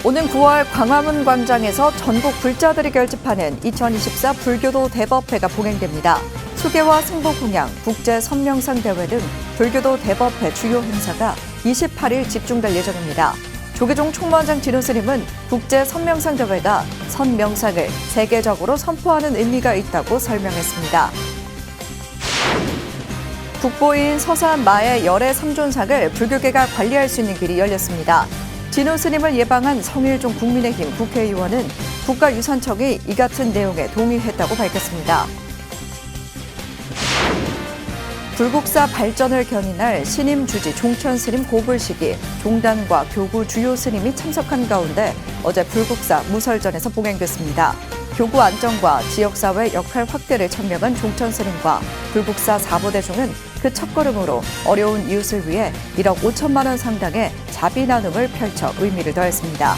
오는 9월 광화문 광장에서 전국 불자들이 결집하는 2024 불교도 대법회가 봉행됩니다. 수계화 승보공양, 국제 선명상 대회 등 불교도 대법회 주요 행사가 28일 집중될 예정입니다. 조계종 총무원장 진우 스님은 국제 선명상 대회가 선명상을 세계적으로 선포하는 의미가 있다고 설명했습니다. 국보인 서산 마의 열애 삼존상을 불교계가 관리할 수 있는 길이 열렸습니다. 진우 스님을 예방한 성일종 국민의힘 국회의원은 국가유산청이 이 같은 내용에 동의했다고 밝혔습니다. 불국사 발전을 견인할 신임 주지 종천 스님 고불식이 종단과 교구 주요 스님이 참석한 가운데 어제 불국사 무설전에서 봉행됐습니다. 교구 안정과 지역사회 역할 확대를 천명한 종천 스님과 불국사 4부대중은 그 첫걸음으로 어려운 이웃을 위해 1억 5천만 원 상당의 자비 나눔을 펼쳐 의미를 더했습니다.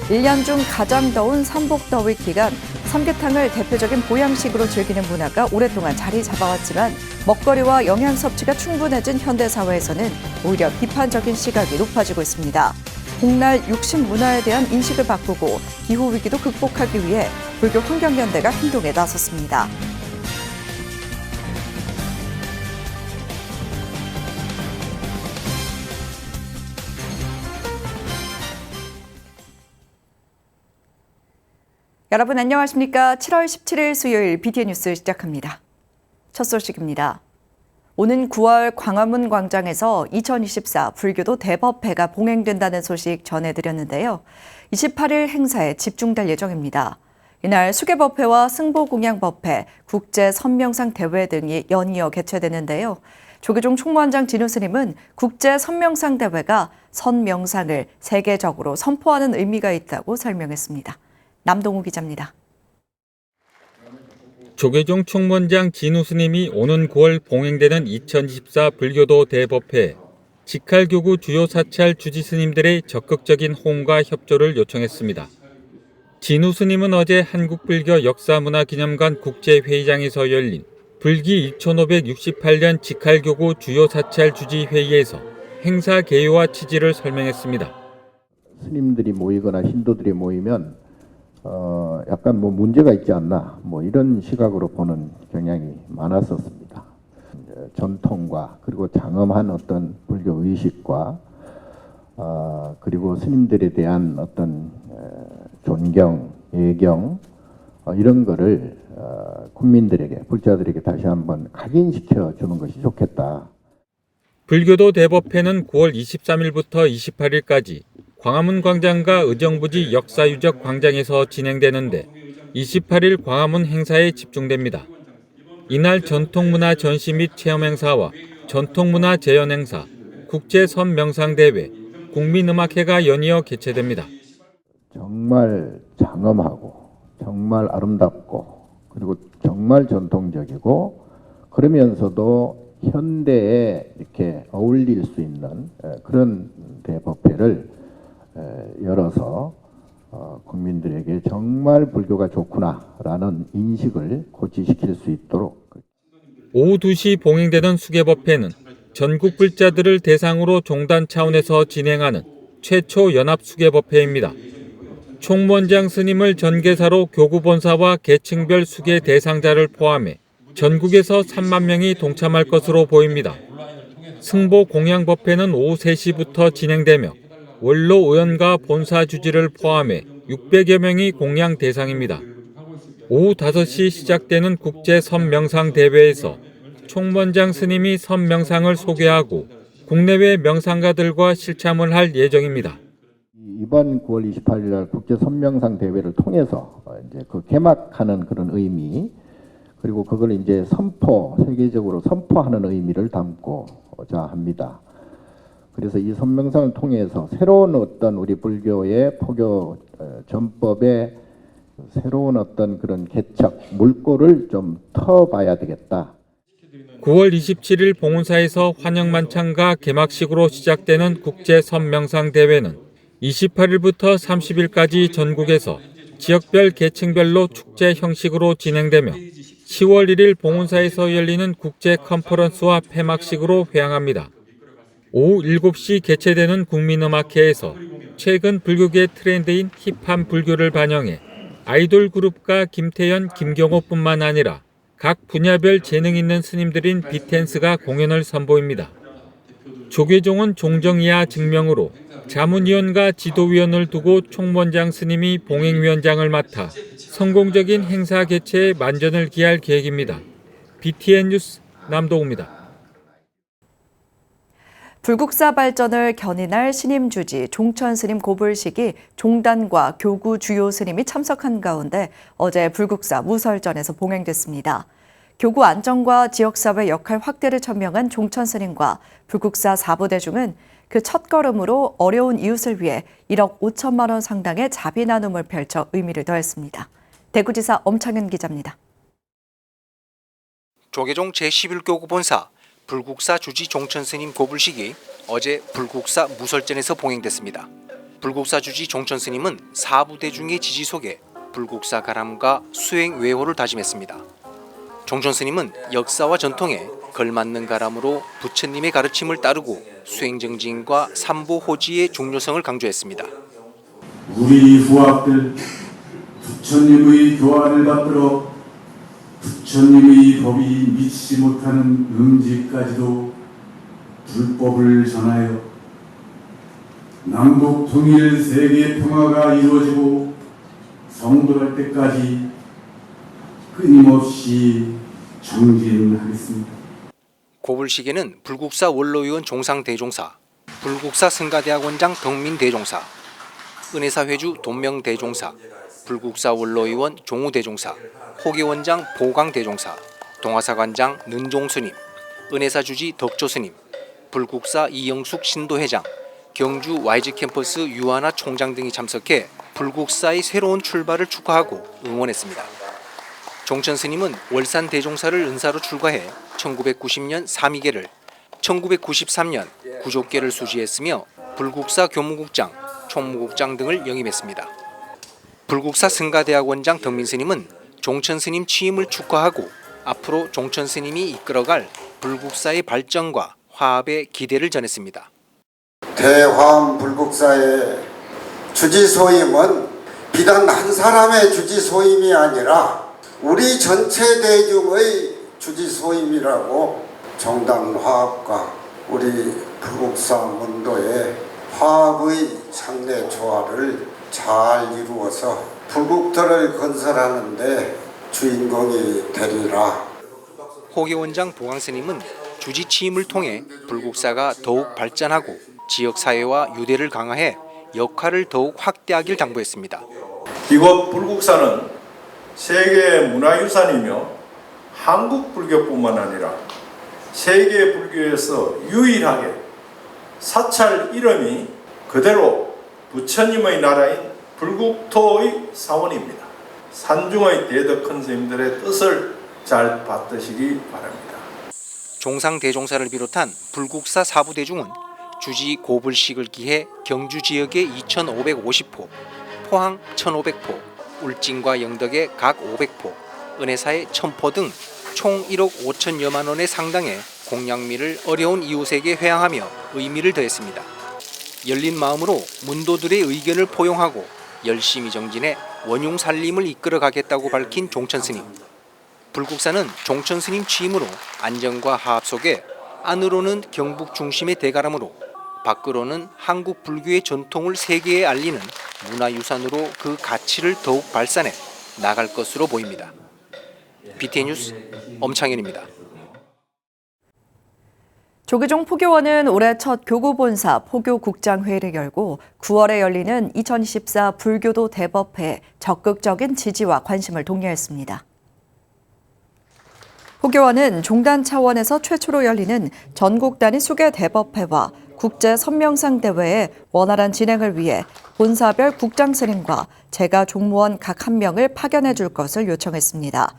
1년 중 가장 더운 삼복더위 기간, 삼계탕을 대표적인 보양식으로 즐기는 문화가 오랫동안 자리 잡아왔지만 먹거리와 영양 섭취가 충분해진 현대사회에서는 오히려 비판적인 시각이 높아지고 있습니다. 복날 육식 문화에 대한 인식을 바꾸고 기후위기도 극복하기 위해 불교 환경연대가 행동에 나섰습니다. 여러분 안녕하십니까? 7월 17일 수요일 BTN 뉴스 시작합니다. 첫 소식입니다. 오는 9월 광화문 광장에서 2024 불교도 대법회가 봉행된다는 소식 전해드렸는데요. 28일 행사에 집중될 예정입니다. 이날 수계법회와 승보공양법회, 국제선명상 대회 등이 연이어 개최되는데요. 조계종 총무원장 진우 스님은 국제선명상 대회가 선명상을 세계적으로 선포하는 의미가 있다고 설명했습니다. 남동우 기자입니다. 조계종 총무원장 진우 스님이 오는 9월 봉행되는 2024 불교도 대법회 직할교구 주요 사찰 주지 스님들의 적극적인 호응과 협조를 요청했습니다. 진우 스님은 어제 한국불교 역사문화기념관 국제회의장에서 열린 불기 1568년 직할교구 주요 사찰 주지 회의에서 행사 개요와 취지를 설명했습니다. 스님들이 모이거나 신도들이 모이면 약간 문제가 있지 않나 이런 시각으로 보는 경향이 많았었습니다. 전통과 그리고 장엄한 어떤 불교 의식과 그리고 스님들에 대한 어떤 존경, 예경 이런 거를 국민들에게, 불자들에게 다시 한번 각인시켜 주는 것이 좋겠다. 불교도 대법회는 9월 23일부터 28일까지 광화문 광장과 의정부지 역사유적 광장에서 진행되는데 28일 광화문 행사에 집중됩니다. 이날 전통문화 전시 및 체험 행사와 전통문화 재현 행사, 국제선명상대회, 국민음악회가 연이어 개최됩니다. 정말 장엄하고 정말 아름답고 그리고 정말 전통적이고 그러면서도 현대에 이렇게 어울릴 수 있는 그런 대법회를 열어서 국민들에게 정말 불교가 좋구나라는 인식을 고취시킬 수 있도록. 오후 2시 봉행되던 수계법회는 전국 불자들을 대상으로 종단 차원에서 진행하는 최초 연합 수계법회입니다. 총무원장 스님을 전개사로 교구본사와 계층별 수계 대상자를 포함해 전국에서 3만 명이 동참할 것으로 보입니다. 승보공양법회는 오후 3시부터 진행되며 원로 의원과 본사 주지를 포함해 600여 명이 공양 대상입니다. 오후 5시 시작되는 국제선명상 대회에서 총무원장 스님이 선명상을 소개하고 국내외 명상가들과 실참을 할 예정입니다. 이번 9월 28일 날 국제선명상 대회를 통해서 이제 그 개막하는 그런 의미 그리고 그걸 이제 세계적으로 선포하는 의미를 담고자 합니다. 그래서 이 선명상을 통해서 새로운 어떤 우리 불교의 포교 전법의 새로운 어떤 그런 개척, 물꼬를 좀 터봐야 되겠다. 9월 27일 봉은사에서 환영만찬과 개막식으로 시작되는 국제선명상 대회는 28일부터 30일까지 전국에서 지역별 계층별로 축제 형식으로 진행되며 10월 1일 봉은사에서 열리는 국제 컨퍼런스와 폐막식으로 회항합니다. 오후 7시 개최되는 국민음악회에서 최근 불교계 트렌드인 힙합 불교를 반영해 아이돌 그룹가 김태현, 김경호뿐만 아니라 각 분야별 재능 있는 스님들인 비텐스가 공연을 선보입니다. 조계종은 종정이하 증명으로 자문위원과 지도위원을 두고 총무원장 스님이 봉행위원장을 맡아 성공적인 행사 개최에 만전을 기할 계획입니다. BTN 뉴스 남도우입니다. 불국사 발전을 견인할 신임 주지 종천 스님 고불식이 종단과 교구 주요 스님이 참석한 가운데 어제 불국사 무설전에서 봉행됐습니다. 교구 안정과 지역사회 역할 확대를 천명한 종천 스님과 불국사 4부대중은 그 첫걸음으로 어려운 이웃을 위해 1억 5천만 원 상당의 자비 나눔을 펼쳐 의미를 더했습니다. 대구지사 엄창현 기자입니다. 조계종 제11교구 본사 불국사 주지 종천 스님 고불식이 어제 불국사 무설전에서 봉행됐습니다. 불국사 주지 종천 스님은 4부대중의 지지 속에 불국사 가람과 수행 외호를 다짐했습니다. 종천 스님은 역사와 전통에 걸맞는 가람으로 부처님의 가르침을 따르고 수행 정진과 삼보 호지의 중요성을 강조했습니다. 우리 후학들 부처님의 교화를 받들어 부처님의 법이 미치지 못하는 음지까지도 불법을 전하여 남북 통일 세계 평화가 이루어지고 성불할 때까지 끊임없이 정진하겠습니다. 고불식에는 불국사 원로위원 종상대종사, 불국사 승가대학원장 덕민대종사, 은혜사회주 돈명대종사, 불국사 원로위원 종우대종사, 호계원장 보강대종사, 동화사관장 는종스님, 은혜사주지 덕조스님, 불국사 이영숙 신도회장, 경주 YG캠퍼스 유하나 총장 등이 참석해 불국사의 새로운 출발을 축하하고 응원했습니다. 종천 스님은 월산 대종사를 은사로 출가해 1990년 사미계를, 1993년 구족계를 수지했으며 불국사 교무국장, 총무국장 등을 영임했습니다. 불국사 승가대학원장 덕민 스님은 종천 스님 취임을 축하하고 앞으로 종천 스님이 이끌어갈 불국사의 발전과 화합에 기대를 전했습니다. 대화음 불국사의 주지소임은 비단 한 사람의 주지소임이 아니라 우리 전체 대중의 주지소임이라고 정당 화합과 우리 불국사 문도의 화합의 상대 조화를 잘 이루어서 불국토를 건설하는 데 주인공이 되리라. 호계원장 보강스님은 주지 취임을 통해 불국사가 더욱 발전하고 지역사회와 유대를 강화해 역할을 더욱 확대하길 당부했습니다. 이곳 불국사는 세계 문화유산이며 한국 불교뿐만 아니라 세계 불교에서 유일하게 사찰 이름이 그대로 부처님의 나라인 불국토의 사원입니다. 산중의 대덕 큰 스님들의 뜻을 잘 받드시기 바랍니다. 종상대종사를 비롯한 불국사 4부대중은 주지 고불식을 기해 경주 지역에 2,550포, 포항 1,500포, 울진과 영덕에 각 500포, 은혜사에 1,000포 등 총 1억 5천여만 원에 상당의 공양미를 어려운 이웃에게 회항하며 의미를 더했습니다. 열린 마음으로 문도들의 의견을 포용하고 열심히 정진해 원흉 살림을 이끌어가겠다고 밝힌 종천 스님. 불국사는 종천 스님 취임으로 안정과 화합 속에 안으로는 경북 중심의 대가람으로 밖으로는 한국 불교의 전통을 세계에 알리는 문화유산으로 그 가치를 더욱 발산해 나갈 것으로 보입니다. BTN 뉴스 엄창현입니다. 조계종 포교원은 올해 첫 교구본사 포교국장회의를 열고 9월에 열리는 2024 불교도 대법회에 적극적인 지지와 관심을 독려했습니다. 포교원은 종단 차원에서 최초로 열리는 전국 단위 수계 대법회와 국제 선명상 대회의 원활한 진행을 위해 본사별 국장 스님과 재가 종무원 각 한 명을 파견해 줄 것을 요청했습니다.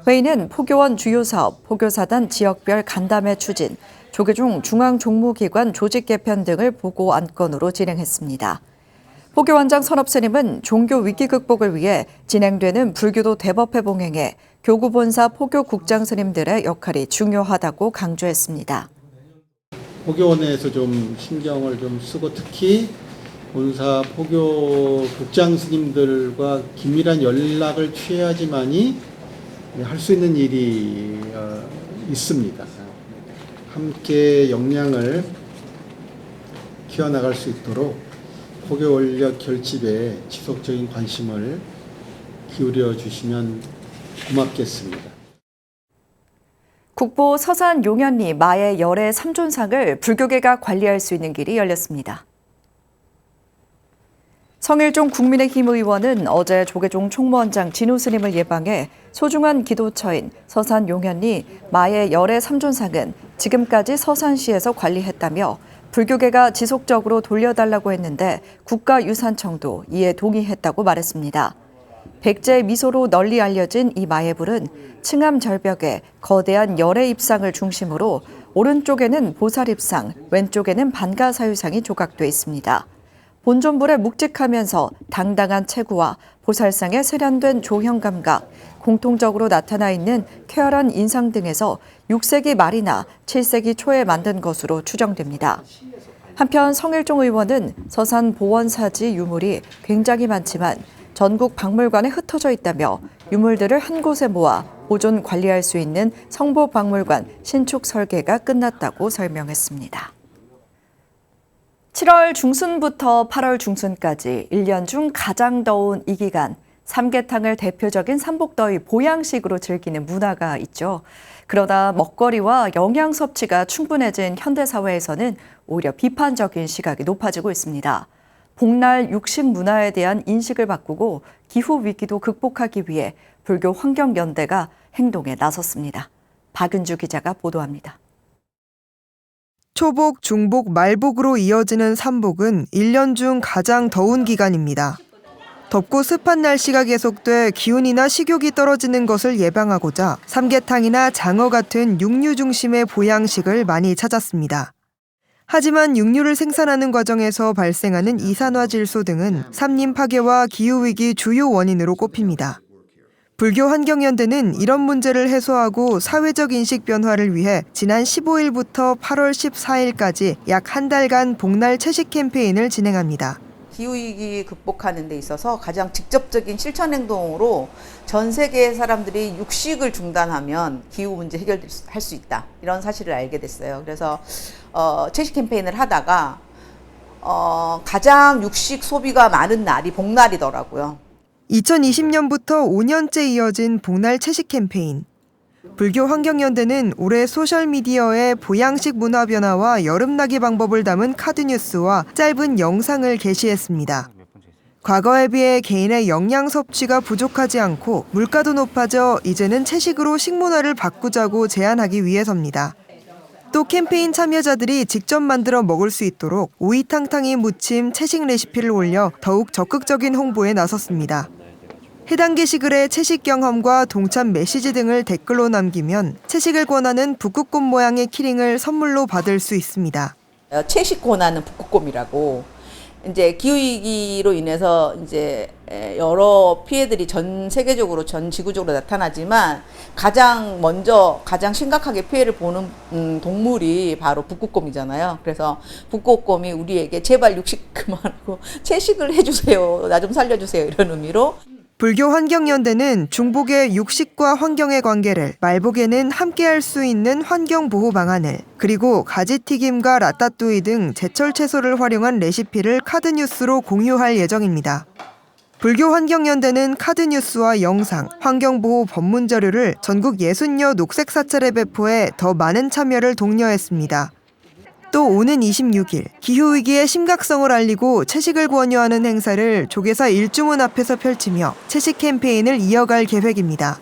회의는 포교원 주요 사업, 포교사단 지역별 간담회 추진, 조계종 중앙종무기관 조직 개편 등을 보고 안건으로 진행했습니다. 포교원장 선업 스님은 종교 위기 극복을 위해 진행되는 불교도 대법회 봉행에 교구본사 포교국장 스님들의 역할이 중요하다고 강조했습니다. 포교원에서 좀 신경을 좀 쓰고 특히 본사 포교 국장 스님들과 긴밀한 연락을 취해야지만이 할 수 있는 일이 있습니다. 함께 역량을 키워나갈 수 있도록 포교 원력 결집에 지속적인 관심을 기울여 주시면 고맙겠습니다. 국보 서산 용현리 마의 열애 삼존상을 불교계가 관리할 수 있는 길이 열렸습니다. 성일종 국민의힘 의원은 어제 조계종 총무원장 진우 스님을 예방해 소중한 기도처인 서산 용현리 마의 열애 삼존상은 지금까지 서산시에서 관리했다며 불교계가 지속적으로 돌려달라고 했는데 국가유산청도 이에 동의했다고 말했습니다. 백제 미소로 널리 알려진 이 마예불은 층암 절벽에 거대한 열애 입상을 중심으로 오른쪽에는 보살 입상, 왼쪽에는 반가사유상이 조각돼 있습니다. 본존불에 묵직하면서 당당한 체구와 보살상의 세련된 조형 감각, 공통적으로 나타나 있는 쾌활한 인상 등에서 6세기 말이나 7세기 초에 만든 것으로 추정됩니다. 한편 성일종 의원은 서산 보원사지 유물이 굉장히 많지만 전국 박물관에 흩어져 있다며 유물들을 한 곳에 모아 보존 관리할 수 있는 성보박물관 신축 설계가 끝났다고 설명했습니다. 7월 중순부터 8월 중순까지 1년 중 가장 더운 이 기간, 삼계탕을 대표적인 삼복더위 보양식으로 즐기는 문화가 있죠. 그러다 먹거리와 영양 섭취가 충분해진 현대사회에서는 오히려 비판적인 시각이 높아지고 있습니다. 복날 육식 문화에 대한 인식을 바꾸고 기후 위기도 극복하기 위해 불교 환경연대가 행동에 나섰습니다. 박은주 기자가 보도합니다. 초복, 중복, 말복으로 이어지는 삼복은 1년 중 가장 더운 기간입니다. 덥고 습한 날씨가 계속돼 기온이나 식욕이 떨어지는 것을 예방하고자 삼계탕이나 장어 같은 육류 중심의 보양식을 많이 찾았습니다. 하지만 육류를 생산하는 과정에서 발생하는 이산화질소 등은 산림 파괴와 기후위기 주요 원인으로 꼽힙니다. 불교 환경연대는 이런 문제를 해소하고 사회적 인식 변화를 위해 지난 15일부터 8월 14일까지 약 한 달간 복날 채식 캠페인을 진행합니다. 기후위기 극복하는 데 있어서 가장 직접적인 실천 행동으로 전 세계의 사람들이 육식을 중단하면 기후 문제 해결할 수 있다. 이런 사실을 알게 됐어요. 그래서 채식 캠페인을 하다가 가장 육식 소비가 많은 날이 복날이더라고요. 2020년부터 5년째 이어진 복날 채식 캠페인. 불교 환경연대는 올해 소셜미디어에 보양식 문화 변화와 여름나기 방법을 담은 카드뉴스와 짧은 영상을 게시했습니다. 과거에 비해 개인의 영양 섭취가 부족하지 않고 물가도 높아져 이제는 채식으로 식문화를 바꾸자고 제안하기 위해서입니다. 또 캠페인 참여자들이 직접 만들어 먹을 수 있도록 오이탕탕이 무침 채식 레시피를 올려 더욱 적극적인 홍보에 나섰습니다. 해당 게시글에 채식 경험과 동참 메시지 등을 댓글로 남기면 채식을 권하는 북극곰 모양의 키링을 선물로 받을 수 있습니다. 채식 권하는 북극곰이라고 이제 기후위기로 인해서 이제 여러 피해들이 전 세계적으로 전 지구적으로 나타나지만 가장 심각하게 피해를 보는 동물이 바로 북극곰이잖아요. 그래서 북극곰이 우리에게 제발 육식 그만하고 채식을 해주세요. 나 좀 살려주세요. 이런 의미로. 불교 환경연대는 중복의 육식과 환경의 관계를, 말복에는 함께할 수 있는 환경보호 방안을, 그리고 가지튀김과 라따뚜이 등 제철 채소를 활용한 레시피를 카드뉴스로 공유할 예정입니다. 불교 환경연대는 카드뉴스와 영상, 환경보호 법문 자료를 전국 60여 녹색 사찰에 배포해 더 많은 참여를 독려했습니다. 또 오는 26일 기후위기의 심각성을 알리고 채식을 권유하는 행사를 조계사 일주문 앞에서 펼치며 채식 캠페인을 이어갈 계획입니다.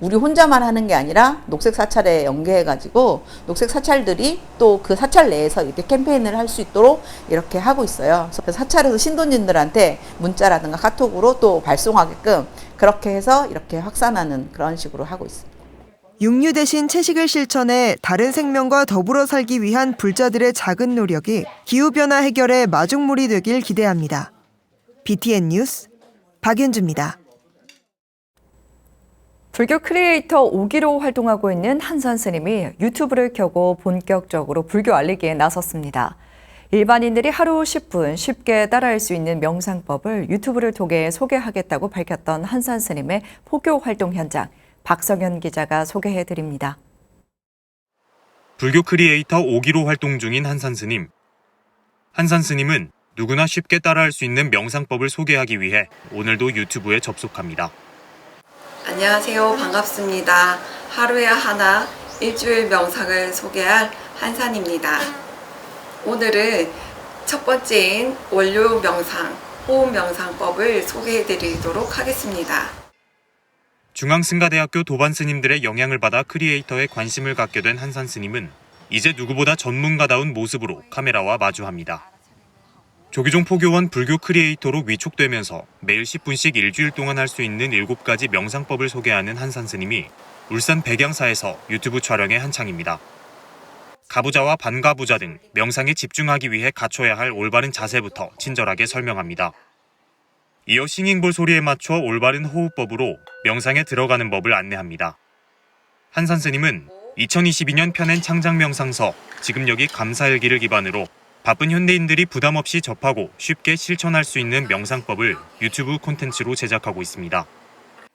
우리 혼자만 하는 게 아니라 녹색 사찰에 연계해가지고 녹색 사찰들이 또 그 사찰 내에서 이렇게 캠페인을 할 수 있도록 이렇게 하고 있어요. 그래서 사찰에서 신도님들한테 문자라든가 카톡으로 또 발송하게끔 그렇게 해서 이렇게 확산하는 그런 식으로 하고 있습니다. 육류 대신 채식을 실천해 다른 생명과 더불어 살기 위한 불자들의 작은 노력이 기후변화 해결의 마중물이 되길 기대합니다. BTN 뉴스 박윤주입니다. 불교 크리에이터 5기로 활동하고 있는 한산 스님이 유튜브를 켜고 본격적으로 불교 알리기에 나섰습니다. 일반인들이 하루 10분 쉽게 따라할 수 있는 명상법을 유튜브를 통해 소개하겠다고 밝혔던 한산 스님의 포교 활동 현장, 박성현 기자가 소개해드립니다. 불교 크리에이터 5기로 활동 중인 한산 스님. 한산 스님은 누구나 쉽게 따라할 수 있는 명상법을 소개하기 위해 오늘도 유튜브에 접속합니다. 안녕하세요. 반갑습니다. 하루에 하나 일주일 명상을 소개할 한산입니다. 오늘은 첫 번째인 원료 명상, 호흡 명상법을 소개해 드리도록 하겠습니다. 중앙승가대학교 도반 스님들의 영향을 받아 크리에이터에 관심을 갖게 된 한산 스님은 이제 누구보다 전문가다운 모습으로 카메라와 마주합니다. 조기종 포교원 불교 크리에이터로 위촉되면서 매일 10분씩 일주일 동안 할 수 있는 7가지 명상법을 소개하는 한산 스님이 울산 백양사에서 유튜브 촬영에 한창입니다. 가부좌와 반가부좌 등 명상에 집중하기 위해 갖춰야 할 올바른 자세부터 친절하게 설명합니다. 이어 싱잉볼 소리에 맞춰 올바른 호흡법으로 명상에 들어가는 법을 안내합니다. 한산 스님은 2022년 펴낸 창작명상서 지금 여기 감사일기를 기반으로 바쁜 현대인들이 부담 없이 접하고 쉽게 실천할 수 있는 명상법을 유튜브 콘텐츠로 제작하고 있습니다.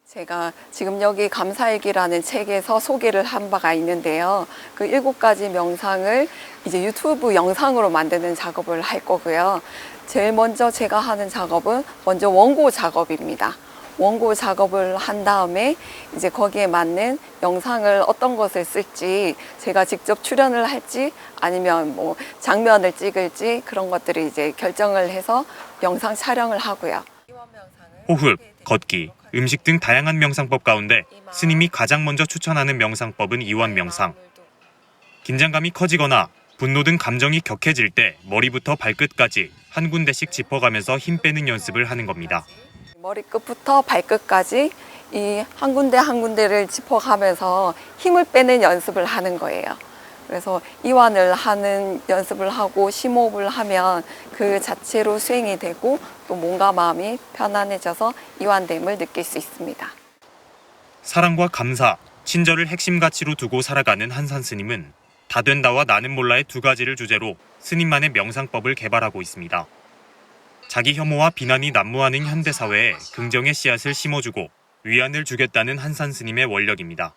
제가 지금 여기 감사일기라는 책에서 소개를 한 바가 있는데요. 그 7가지 명상을 이제 유튜브 영상으로 만드는 작업을 할 거고요. 제일 먼저 제가 하는 작업은 먼저 원고 작업입니다. 원고 작업을 한 다음에 이제 거기에 맞는 영상을 어떤 것을 쓸지 제가 직접 출연을 할지 아니면 뭐 장면을 찍을지 그런 것들을 이제 결정을 해서 영상 촬영을 하고요. 호흡, 걷기, 음식 등 다양한 명상법 가운데 스님이 가장 먼저 추천하는 명상법은 이완 명상. 긴장감이 커지거나 분노 등 감정이 격해질 때 머리부터 발끝까지 한 군데씩 짚어가면서 힘 빼는 연습을 하는 겁니다. 머리끝부터 발끝까지 이 한 군데 한 군데를 짚어가면서 힘을 빼는 연습을 하는 거예요. 그래서 이완을 하는 연습을 하고 심호흡을 하면 그 자체로 수행이 되고 또 몸과 마음이 편안해져서 이완됨을 느낄 수 있습니다. 사랑과 감사, 친절을 핵심 가치로 두고 살아가는 한산 스님은 다 된다와 나는 몰라의 2가지를 주제로 스님만의 명상법을 개발하고 있습니다. 자기 혐오와 비난이 난무하는 현대사회에 긍정의 씨앗을 심어주고 위안을 주겠다는 한산 스님의 원력입니다.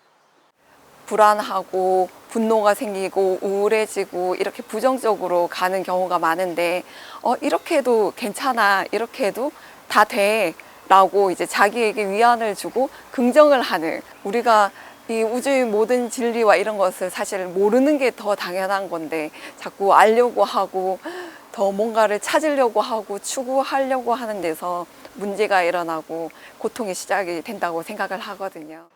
불안하고 분노가 생기고 우울해지고 이렇게 부정적으로 가는 경우가 많은데 이렇게 해도 괜찮아, 이렇게 해도 다 돼 라고 이제 자기에게 위안을 주고 긍정을 하는, 우리가 이 우주의 모든 진리와 이런 것을 사실 모르는 게 더 당연한 건데 자꾸 알려고 하고 더 뭔가를 찾으려고 하고 추구하려고 하는 데서 문제가 일어나고 고통이 시작이 된다고 생각을 하거든요.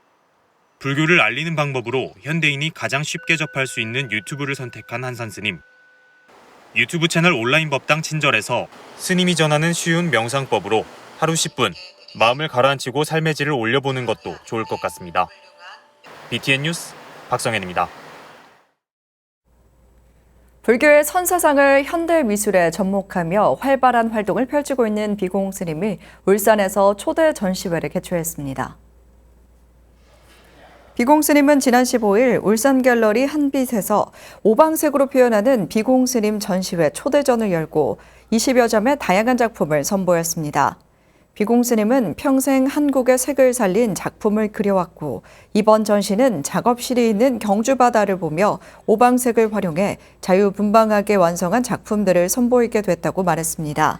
불교를 알리는 방법으로 현대인이 가장 쉽게 접할 수 있는 유튜브를 선택한 한산 스님. 유튜브 채널 온라인 법당 친절에서 스님이 전하는 쉬운 명상법으로 하루 10분 마음을 가라앉히고 삶의 질을 올려보는 것도 좋을 것 같습니다. BTN 뉴스 박성현입니다. 불교의 선사상을 현대 미술에 접목하며 활발한 활동을 펼치고 있는 비공 스님이 울산에서 초대 전시회를 개최했습니다. 비공 스님은 지난 15일 울산 갤러리 한빛에서 오방색으로 표현하는 비공 스님 전시회 초대전을 열고 20여 점의 다양한 작품을 선보였습니다. 비공 스님은 평생 한국의 색을 살린 작품을 그려왔고 이번 전시는 작업실이 있는 경주 바다를 보며 오방색을 활용해 자유분방하게 완성한 작품들을 선보이게 됐다고 말했습니다.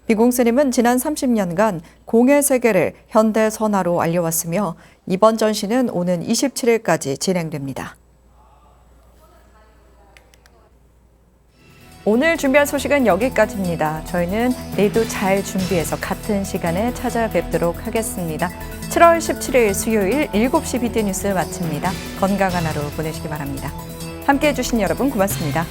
비공 스님은 지난 30년간 공의 세계를 현대 선화로 알려왔으며 이번 전시는 오는 27일까지 진행됩니다. 오늘 준비한 소식은 여기까지입니다. 저희는 내일도 잘 준비해서 같은 시간에 찾아뵙도록 하겠습니다. 7월 17일 수요일 7시 BTN 뉴스 마칩니다. 건강한 하루 보내시기 바랍니다. 함께해 주신 여러분 고맙습니다.